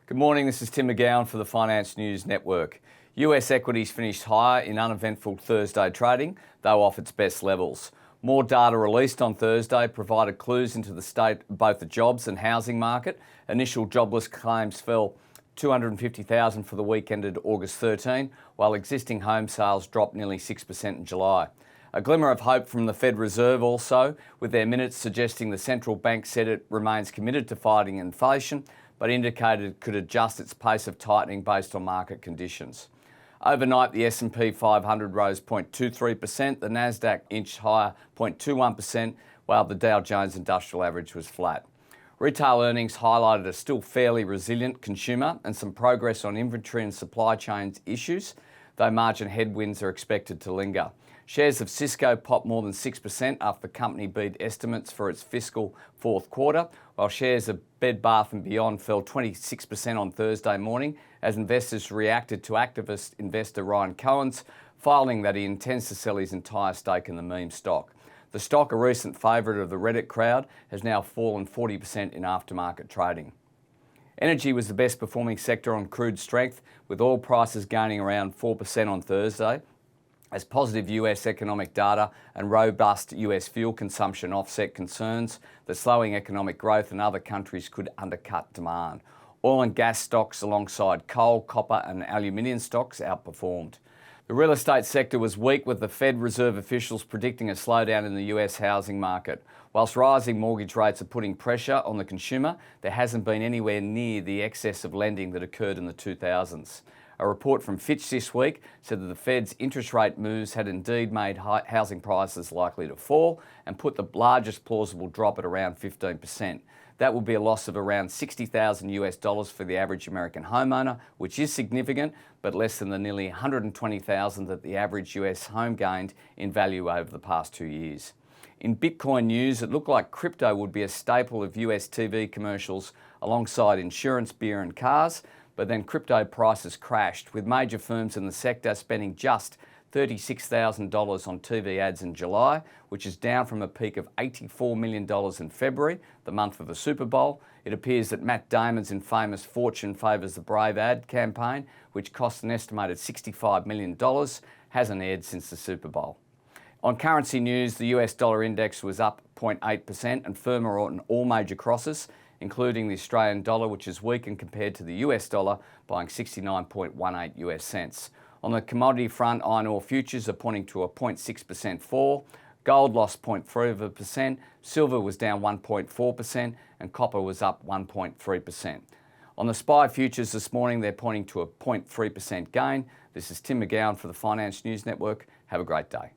Good morning, this is Tim McGowan for the Finance News Network. US equities finished higher in uneventful Thursday trading, though off its best levels. More data released on Thursday provided clues into the state of both the jobs and housing market. Initial jobless claims fell 250,000 for the week ended August 13, while existing home sales dropped nearly 6% in July. A glimmer of hope from the Fed Reserve also, with their minutes suggesting the central bank said it remains committed to fighting inflation, but indicated it could adjust its pace of tightening based on market conditions. Overnight, the S&P 500 rose 0.23%, the Nasdaq inched higher 0.21%, while the Dow Jones Industrial Average was flat. Retail earnings highlighted a still fairly resilient consumer and some progress on inventory and supply chain issues, though margin headwinds are expected to linger. Shares of Cisco popped more than 6% after the company beat estimates for its fiscal fourth quarter, while shares of Bed Bath & Beyond fell 26% on Thursday morning as investors reacted to activist investor Ryan Cohen's filing that he intends to sell his entire stake in the meme stock. The stock, a recent favourite of the Reddit crowd, has now fallen 40% in aftermarket trading. Energy was the best performing sector on crude strength, with oil prices gaining around 4% on Thursday, as positive US economic data and robust US fuel consumption offset concerns that slowing economic growth in other countries could undercut demand. Oil and gas stocks alongside coal, copper and aluminium stocks outperformed. The real estate sector was weak, with the Fed Reserve officials predicting a slowdown in the US housing market. Whilst rising mortgage rates are putting pressure on the consumer, there hasn't been anywhere near the excess of lending that occurred in the 2000s. A report from Fitch this week said that the Fed's interest rate moves had indeed made housing prices likely to fall and put the largest plausible drop at around 15%. That would be a loss of around $60,000 for the average American homeowner, which is significant, but less than the nearly $120,000 that the average US home gained in value over the past 2 years. In Bitcoin news, it looked like crypto would be a staple of US TV commercials alongside insurance, beer and cars, but then crypto prices crashed, with major firms in the sector spending just $36,000 on TV ads in July, which is down from a peak of $84 million in February, the month of the Super Bowl. It appears that Matt Damon's infamous Fortune Favours the Brave ad campaign, which cost an estimated $65 million, hasn't aired since the Super Bowl. On currency news, the US dollar index was up 0.8% and firmer on all major crosses, including the Australian dollar, which is weakened compared to the US dollar, buying 69.18 US cents. On the commodity front, iron ore futures are pointing to a 0.6% fall. Gold lost 0.3%, silver was down 1.4%, and copper was up 1.3%. On the SPI futures this morning, they're pointing to a 0.3% gain. This is Tim McGowan for the Finance News Network. Have a great day.